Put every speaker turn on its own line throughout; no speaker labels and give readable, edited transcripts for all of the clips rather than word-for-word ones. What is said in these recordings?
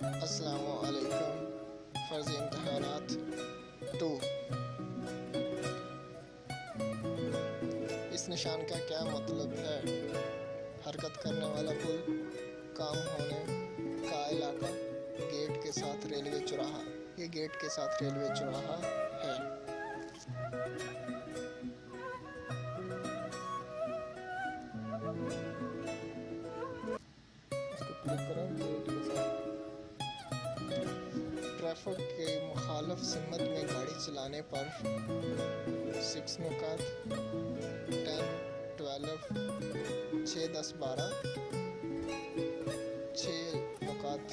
अस्सलामुअलैकुम। फ़र्ज़ इम्तिहानात 2। इस निशान का क्या मतलब है? हरकत करने वाला पुल, काम होने का इलाका, गेट के साथ रेलवे चौराहा। ये गेट के साथ रेलवे चौराहा है। इसको क्लिक करें, गेट के साथ। ट्रैफिक के मुखालिफ सिमत में गाड़ी चलाने पर 6 नुकात 10, 12, 6, 10, 12, 6 नुकात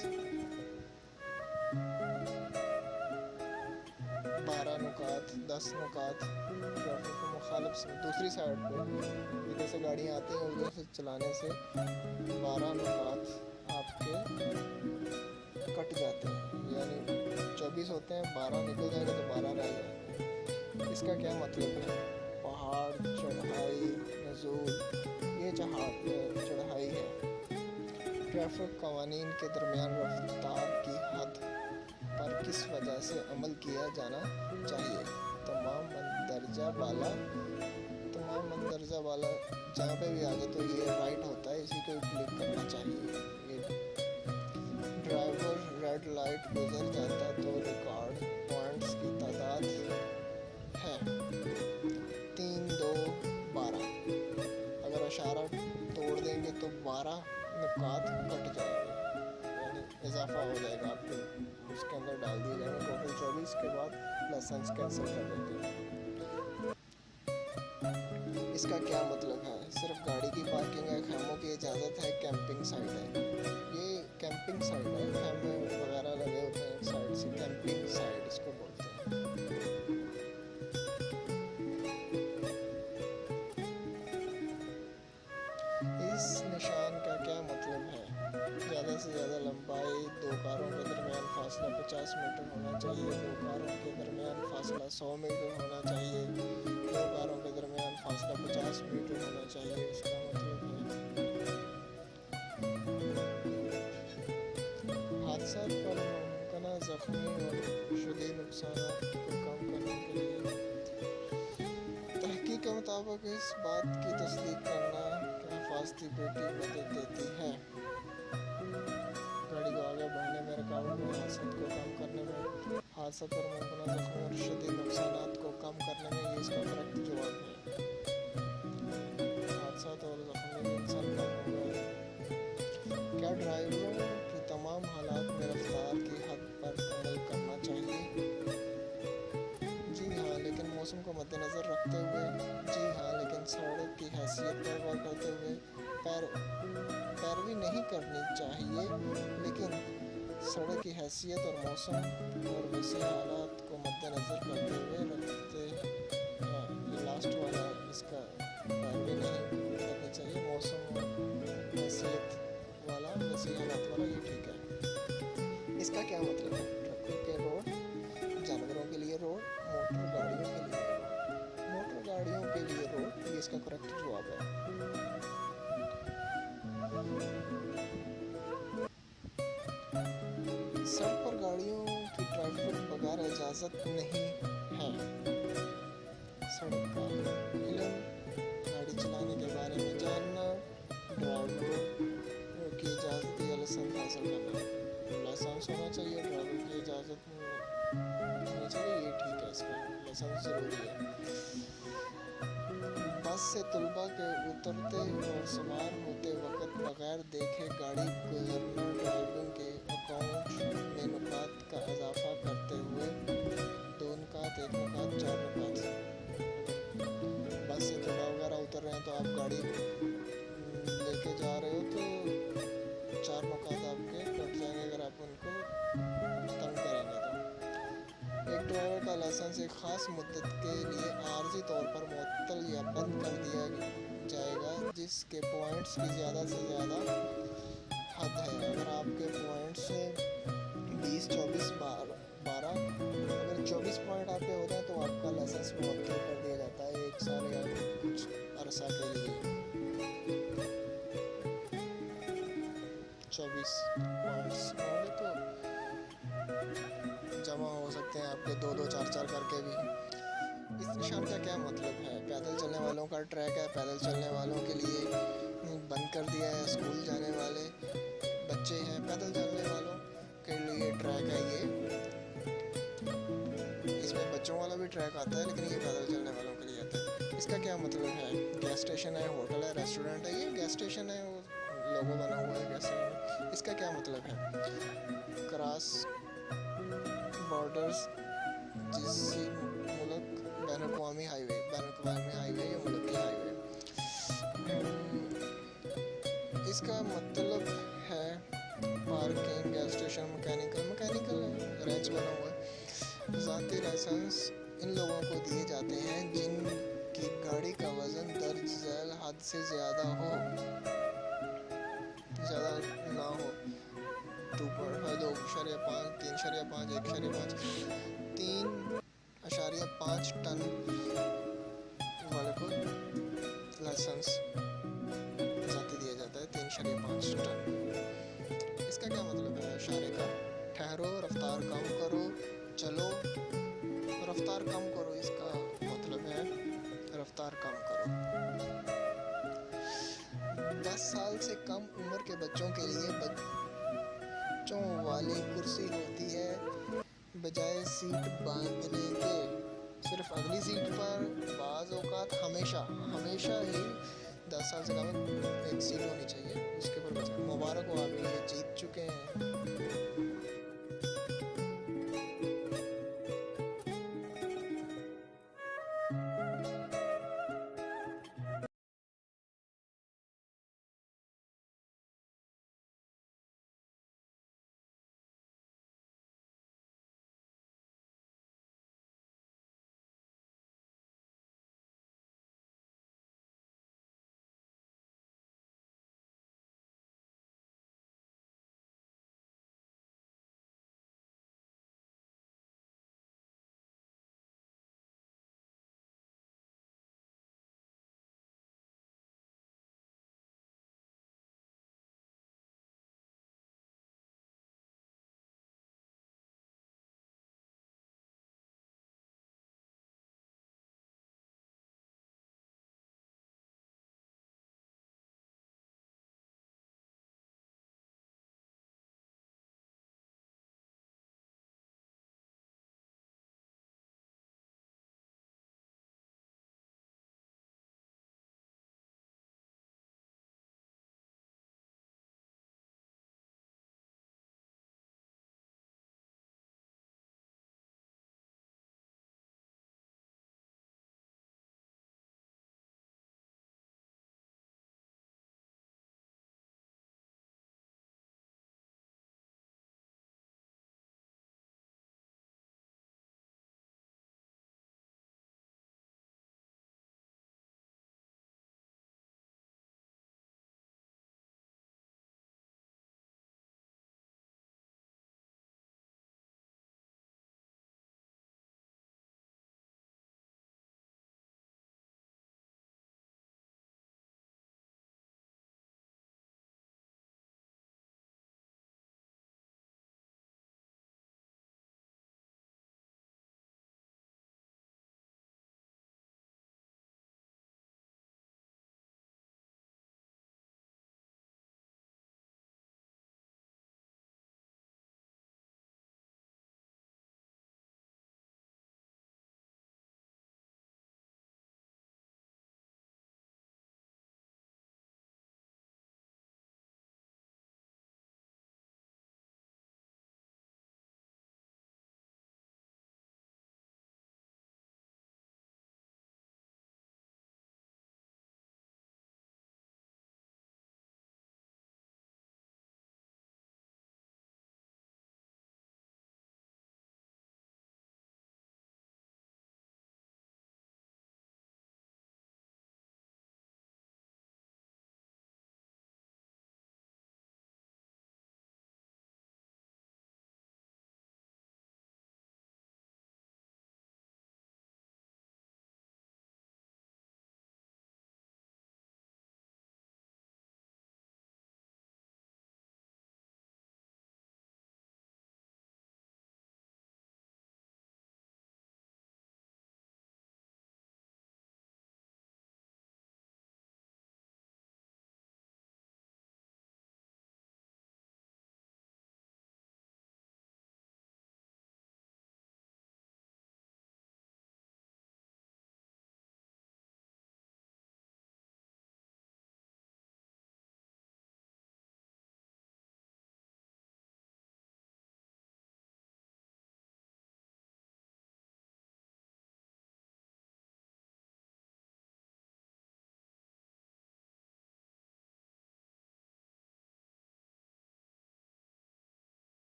12 नुकात 10 नुकात ट्रैफिक के मुखालिफ से दूसरी साइड पे इधर से गाड़ियाँ आती हैं, उधर से चलाने से 12 नुकात आपके कट जाते हैं। यानी 24 होते हैं, 12 निकल जाएंगे तो 12 रह जाएंगे। इसका क्या मतलब है? पहाड़, चढ़ाई, नज़ूल, ये चढ़ाई है। ट्रैफिक कवानीन के दरमियान रफ्तार की हद पर किस वजह से अमल किया जाना चाहिए? तमाम मंदरजा वाला जहाँ पे भी आ जाए तो ये राइट होता है, इसी को क्लिक करना चाहिए। ड्राइवर रेड लाइट गुजर जाता तो रिकॉर्ड पॉइंट्स की तादाद है 3, 2, 12। अगर इशारा तोड़ देंगे तो 12 नुकात कट जाएंगे, यानी इजाफा हो जाएगा, आपके उसके अंदर डाल दिए जाएंगे। टोटल 24 के बाद लाइसेंस कैंसिल कर देते हैं। इसका क्या मतलब है? सिर्फ गाड़ी की पार्किंग है, खैमों की इजाज़त है, कैंपिंग साइट है। ये कैंपिंग साइट है, खैमे वगैरह लगे होते हैं एक साइड से, कैंपिंग साइट इसको बोलते हैं। इस निशान का क्या मतलब है? ज़्यादा से ज़्यादा लंबाई, 2 कारों के दरमियान फासला 50 मीटर होना चाहिए, 2 कारों के दरमियान फासला 100 मीटर होना चाहिए, 2 कारों के दरमियान फासला 50 मीटर होना चाहिए। इसका मतलब है हादसा पर मुमकिन ज़ख्मी और शदीद नुकसान को कम करने के लिए तहकीक के मुताबिक इस बात की तस्दीक करना कि हिफाजती पेटी मदद देती है गाड़ी को आगे बढ़ने में, रुकावट में, हादसा को कम करने में, हादसा पर मुमकिन ज़ख्मी और शदीद नुकसान को कम करने में। ये इसका करेक्ट जवाब है। हादसा और ज़ख्मी इंसान कम हो गए। क्या ड्राइवरों की तमाम हालात में रफ्तार की हद पर अमल करना चाहिए? जी हाँ, लेकिन मौसम को मद्देनज़र रखते हुए। जी हाँ, लेकिन सड़क की हैसियत पर गौर करते हुए। पैरवी नहीं करनी चाहिए, लेकिन सड़क की हैसियत और मौसम और वैसे हालात को मद्देनज़र करते हुए रखते हैं। ये लास्ट वाला, इसका पैरवी नहीं करनी चाहिए, मौसम और हैसियत वाला, वैसे हालात वाला, ये ठीक है। इसका क्या मतलब है? ट्रकों के रोड, जानवरों के लिए रोड, मोटर गाड़ियों के लिए रोड। मोटर गाड़ियों के लिए रोड, ये इसका करेक्ट जवाब है। सड़क पर गाड़ियों की ट्रैफिक बगैर इजाज़त नहीं है। सड़क का इल्म, गाड़ी चलाने के बारे में जानना, ड्राइवर की इजाज़त या लाइसेंस हासिल करना। लाइसेंस होना चाहिए, ड्राइवर की इजाज़त होनी चाहिए, ये ठीक है, इसका लाइसेंस ज़रूरी है। बस से तलबा के उतरते और सवार होते वक्त बगैर देखे गाड़ी गुजरना ड्राइविंग के अकाउंट में नुकात का इजाफा करते हुए 2 नुकात, 1 नुकात, 4 नुकात। बस से तलबा वगैरह उतर रहे हैं तो आप गाड़ी लेके जा रहे हो तो 4 नुकात आपके कट जाएंगे अगर आप उनको तंग करेंगे तो। एक ड्राइवर का लाइसेंस एक ख़ास मुद्दत के लिए आर्जी तौर पर मुअत्तल या बंद कर दिया जाएगा, जिसके पॉइंट्स की ज़्यादा से ज़्यादा हद है। अगर आपके पॉइंट्स 20, 24, 12, अगर 24 पॉइंट आपके होते हैं तो आपका लाइसेंस मुअत्तल कर दिया जाता है 1 साल या कुछ अरसा के लिए। 24 पॉइंट्स होंगे तो के 2-2 4-4 करके भी। इस निशान का क्या मतलब है? पैदल चलने वालों का ट्रैक है, पैदल चलने वालों के लिए बंद कर दिया है। स्कूल जाने वाले बच्चे हैं, पैदल चलने वालों के लिए ट्रैक है ये। इसमें बच्चों वाला भी ट्रैक आता है, लेकिन ये पैदल चलने वालों के लिए आता है। इसका क्या मतलब है? गैस स्टेशन है, होटल है, रेस्टोरेंट है, ये गैस स्टेशन है, वो लोगो बना हुआ है गैस स्टेशन। इसका क्या मतलब है? क्रॉस बॉर्डर्स, जिसी मुल्क बैनुल-अक़वामी हाईवे, बैनुल-अक़वामी हाईवे या मुल्की हाईवे। इसका मतलब है parking, gas station, mechanical range बना हुआ है। ज़ाती लाइसेंस इन लोगों को दिए जाते हैं जिनकी गाड़ी का वज़न दर्ज झैल हद से ज़्यादा ना हो। 2.5, 3.5, 1.5, 3.5 टन वाले को लाइसेंस ज़ाती दिया जाता है, 3.5 टन। इसका क्या मतलब है? इशारे का ठहरो, रफ्तार कम करो, चलो, रफ्तार कम करो, इसका मतलब है रफ्तार कम करो। 10 साल से कम उम्र के बच्चों के लिए बच्चों वाली कुर्सी होती है, बजाय सीट बांधने के सिर्फ अगली सीट पर। बाज़ औक़ात हमेशा ही 10 साल से कम एक सीट होनी चाहिए, उसके ऊपर बच्चे। मुबारक हो, आप ये जीत चुके हैं।